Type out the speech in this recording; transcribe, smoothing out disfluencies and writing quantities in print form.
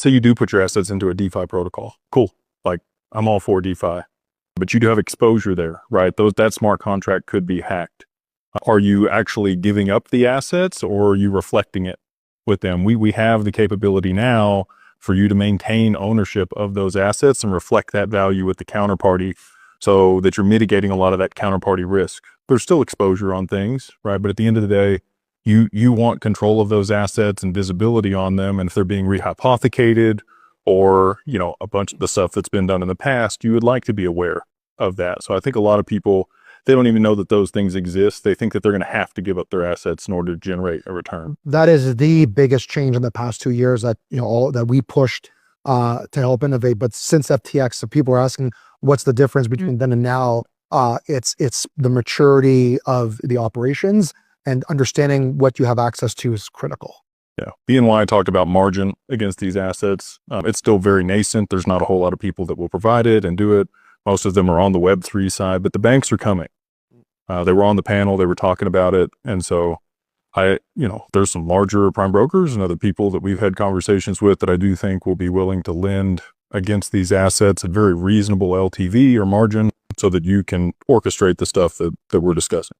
say you do put your assets into a DeFi protocol. Cool. Like, I'm all for DeFi, but you do have exposure there, right? That smart contract could be hacked. Are you actually giving up the assets, or are you reflecting it with them? We have the capability now for you to maintain ownership of those assets and reflect that value with the counterparty, so that you're mitigating a lot of that counterparty risk. There's still exposure on things, right? But at the end of the day, you want control of those assets and visibility on them. And if they're being rehypothecated, or, you know, a bunch of the stuff that's been done in the past, you would like to be aware of that. So I think a lot of people, they don't even know that those things exist. They think that they're going to have to give up their assets in order to generate a return. That is the biggest change in the past 2 years that, you know, all that we pushed to help innovate. But since FTX, so people are asking, what's the difference between then and now? It's the maturity of the operations, and understanding what you have access to is critical. Yeah. BNY talked about margin against these assets. It's still very nascent. There's not a whole lot of people that will provide it and do it. Most of them are on the Web3 side, but the banks are coming. They were on the panel, they were talking about it. And so there's some larger prime brokers and other people that we've had conversations with that I do think will be willing to lend against these assets at very reasonable LTV or margin, so that you can orchestrate the stuff that we're discussing.